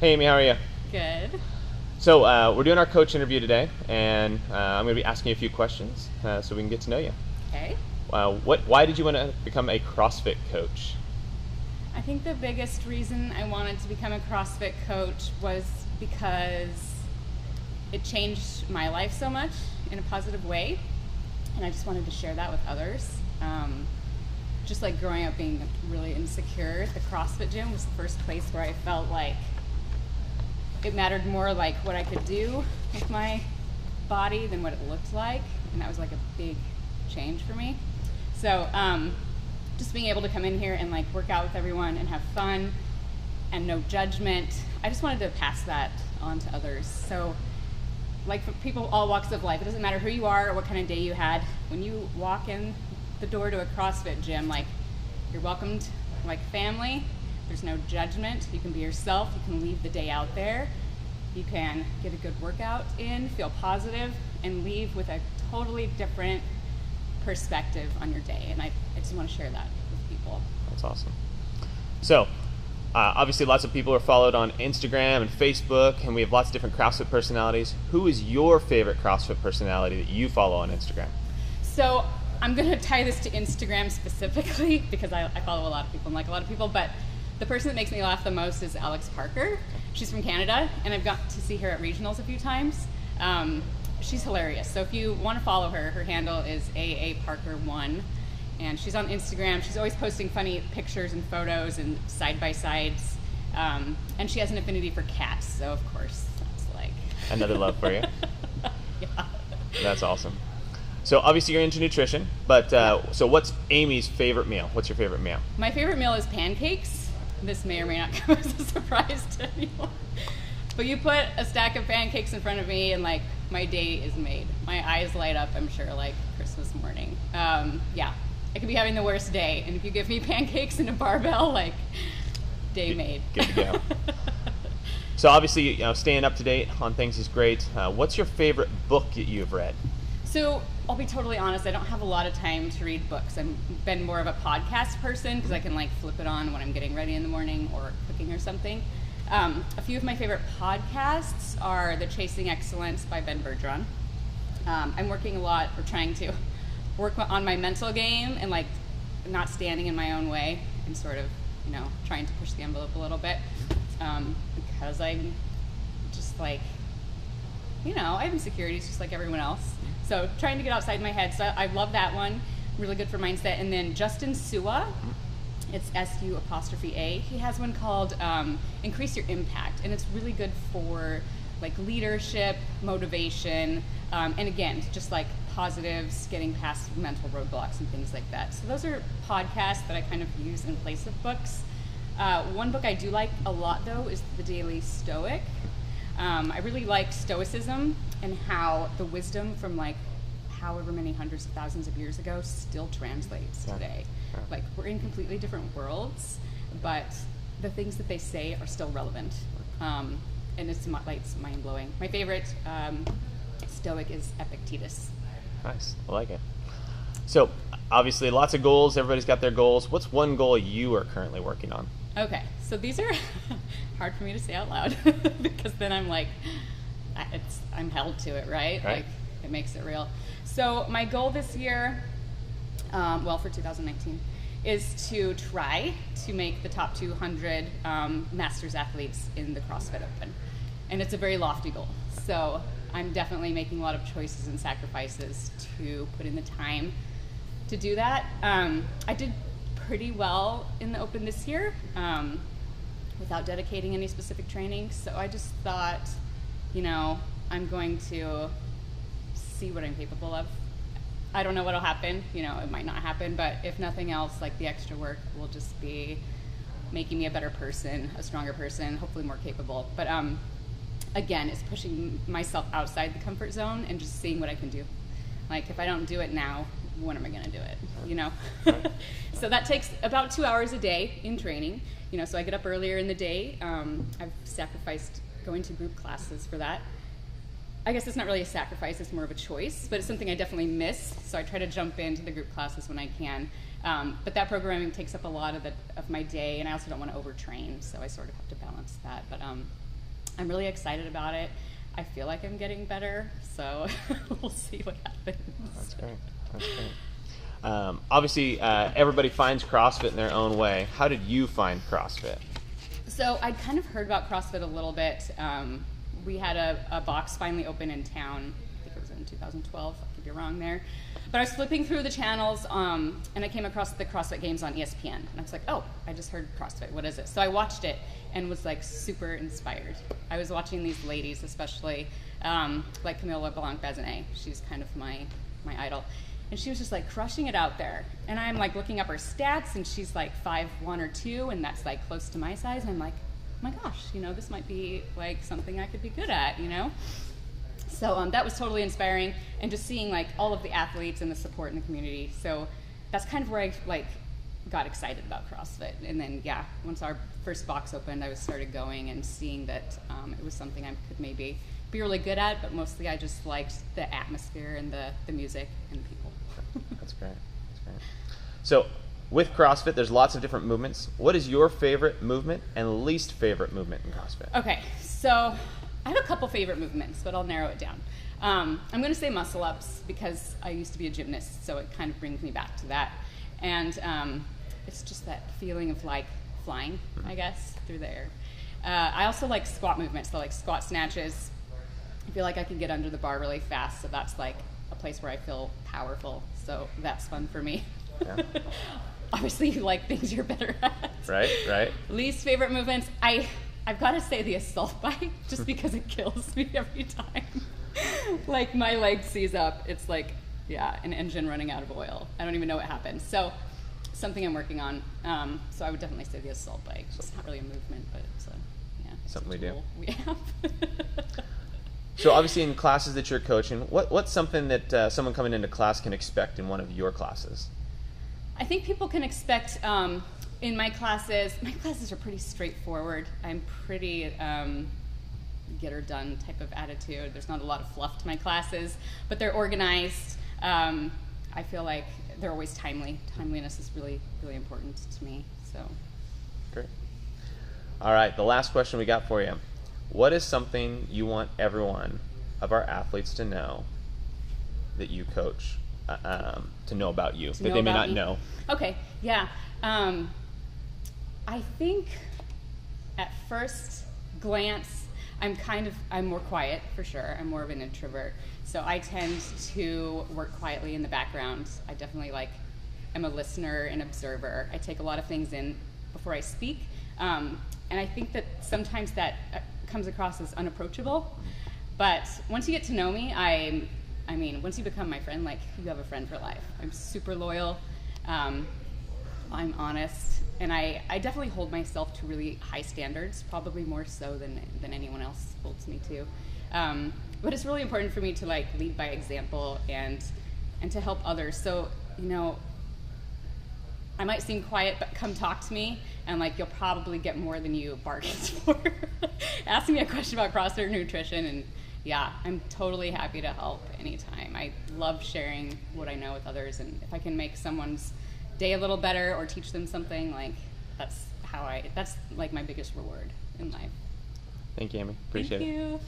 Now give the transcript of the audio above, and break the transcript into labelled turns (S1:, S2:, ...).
S1: Hey Amy, how are you?
S2: Good.
S1: So we're doing our coach interview today, and I'm going to be asking you a few questions so we can get to know you.
S2: Okay.
S1: Why did you want to become a CrossFit coach?
S2: I think the biggest reason I wanted to become a CrossFit coach was because it changed my life so much in a positive way, and I just wanted to share that with others. Just like growing up being really insecure, the CrossFit gym was the first place where I felt like it mattered more like what I could do with my body than what it looked like, and that was like a big change for me. So just being able to come in here and like work out with everyone and have fun and no judgment, I just wanted to pass that on to others. So like for people all walks of life, it doesn't matter who you are or what kind of day you had, when you walk in the door to a CrossFit gym, like you're welcomed like family. There's no judgment. You can be yourself. You can leave the day out there. You can get a good workout in, feel positive, and leave with a totally different perspective on your day. And I just want to share that with people.
S1: That's awesome. So obviously lots of people are followed on Instagram and Facebook, and we have lots of different CrossFit personalities. Who is your favorite CrossFit personality that you follow on Instagram?
S2: So I'm going to tie this to Instagram specifically because I follow a lot of people and like a lot of people, but the person that makes me laugh the most is Alex Parker. She's from Canada, and I've got to see her at regionals a few times. She's hilarious. So if you want to follow her, her handle is AAParker1, and she's on Instagram. She's always posting funny pictures and photos and side-by-sides, and she has an affinity for cats, so of course that's like...
S1: Another love for you.
S2: Yeah.
S1: That's awesome. So obviously you're into nutrition, but so what's Amy's favorite meal? What's your favorite meal?
S2: My favorite meal is pancakes. This may or may not come as a surprise to anyone. But you put a stack of pancakes in front of me and like my day is made. My eyes light up, I'm sure, like Christmas morning. Yeah, I could be having the worst day, and if you give me pancakes and a barbell, like day made.
S1: Good to go. So obviously, staying up to date on things is great. What's your favorite book that you've read?
S2: So I'll be totally honest, I don't have a lot of time to read books. I've been more of a podcast person because I can like flip it on when I'm getting ready in the morning or cooking or something. A few of my favorite podcasts are The Chasing Excellence by Ben Bergeron. I'm working a lot, or trying to work on my mental game and like not standing in my own way and sort of, trying to push the envelope a little bit because I'm just like, I have insecurities just like everyone else. So trying to get outside my head. So I love that one. Really good for mindset. And then Justin Su'a, it's SU''A. He has one called Increase Your Impact. And it's really good for like leadership, motivation, and again, just like positives, getting past mental roadblocks and things like that. So those are podcasts that I kind of use in place of books. One book I do like a lot though is The Daily Stoic. I really like Stoicism and how the wisdom from like however many hundreds of thousands of years ago still translates today. Yeah. Like we're in completely different worlds, but the things that they say are still relevant. And it's mind-blowing. My favorite Stoic is Epictetus.
S1: Nice, I like it. So obviously lots of goals, everybody's got their goals. What's one goal you are currently working on?
S2: Okay, so these are hard for me to say out loud because then I'm like, I'm held to it, right? Like it makes it real. So my goal this year, for 2019, is to try to make the top 200 masters athletes in the CrossFit Open. And it's a very lofty goal. So I'm definitely making a lot of choices and sacrifices to put in the time to do that. I did pretty well in the Open this year without dedicating any specific training. So I just thought, I'm going to see what I'm capable of. I don't know what'll happen, it might not happen, but if nothing else, like the extra work will just be making me a better person, a stronger person, hopefully more capable. But again, it's pushing myself outside the comfort zone and just seeing what I can do. Like if I don't do it now, when am I gonna do it, So that takes about 2 hours a day in training, so I get up earlier in the day. I've sacrificed going to group classes for that. I guess it's not really a sacrifice, it's more of a choice, but it's something I definitely miss, so I try to jump into the group classes when I can. But that programming takes up a lot of my day, and I also don't want to overtrain, so I sort of have to balance that. But I'm really excited about it. I feel like I'm getting better, so we'll see what happens.
S1: That's great. That's great. Obviously, everybody finds CrossFit in their own way. How did you find CrossFit?
S2: So I'd kind of heard about CrossFit a little bit. We had a box finally open in town. I think it was in 2012. I could be wrong there. But I was flipping through the channels, and I came across the CrossFit Games on ESPN. And I was like, oh, I just heard CrossFit. What is it? So I watched it and was like super inspired. I was watching these ladies, especially like Camille LeBlanc-Bazinet. She's kind of my idol. And she was just like crushing it out there. And I'm like looking up her stats, and she's like 5'1" or 5'2", and that's like close to my size. And I'm like, oh my gosh, this might be like something I could be good at, So that was totally inspiring, and just seeing like all of the athletes and the support in the community. So that's kind of where I like got excited about CrossFit. And then once our first box opened, I started going and seeing that it was something I could maybe be really good at, but mostly I just liked the atmosphere and the music and the people.
S1: That's great. That's great. So with CrossFit, there's lots of different movements. What is your favorite movement and least favorite movement in CrossFit?
S2: Okay, so I have a couple favorite movements, but I'll narrow it down. I'm going to say muscle ups because I used to be a gymnast, so it kind of brings me back to that. And it's just that feeling of like flying, I guess, through the air. I also like squat movements, so like squat snatches. I feel like I can get under the bar really fast, so that's like a place where I feel powerful. So that's fun for me. Yeah. Obviously, you like things you're better at.
S1: Right.
S2: Least favorite movements, I've got to say the assault bike, just because it kills me every time. Like my leg seize up, it's like, an engine running out of oil. I don't even know what happened. So something I'm working on. So I would definitely say the assault bike. It's not really a movement, but it's
S1: something we do.
S2: We have.
S1: So obviously in classes that you're coaching, what's something that someone coming into class can expect in one of your classes?
S2: I think people can expect in my classes are pretty straightforward. I'm pretty get her done type of attitude. There's not a lot of fluff to my classes, but they're organized. I feel like they're always timely. Timeliness is really, really important to me. So
S1: great. All right, the last question we got for you. What is something you want everyone of our athletes to know that you coach, to know about you, that they may not know?
S2: Okay, yeah. I think at first glance, I'm more quiet for sure. I'm more of an introvert. So I tend to work quietly in the background. I definitely I'm a listener and observer. I take a lot of things in before I speak. And I think that sometimes that comes across as unapproachable. But once you get to know me, I mean, once you become my friend, you have a friend for life. I'm super loyal. I'm honest. And I definitely hold myself to really high standards, probably more so than anyone else holds me to. But it's really important for me to lead by example and to help others. So, I might seem quiet, but come talk to me, and you'll probably get more than you bargained for. Ask me a question about CrossFit or nutrition, and I'm totally happy to help anytime. I love sharing what I know with others, and if I can make someone's day a little better or teach them something, that's my biggest reward in life.
S1: Thank you, Amy. Appreciate it.
S2: Thank you.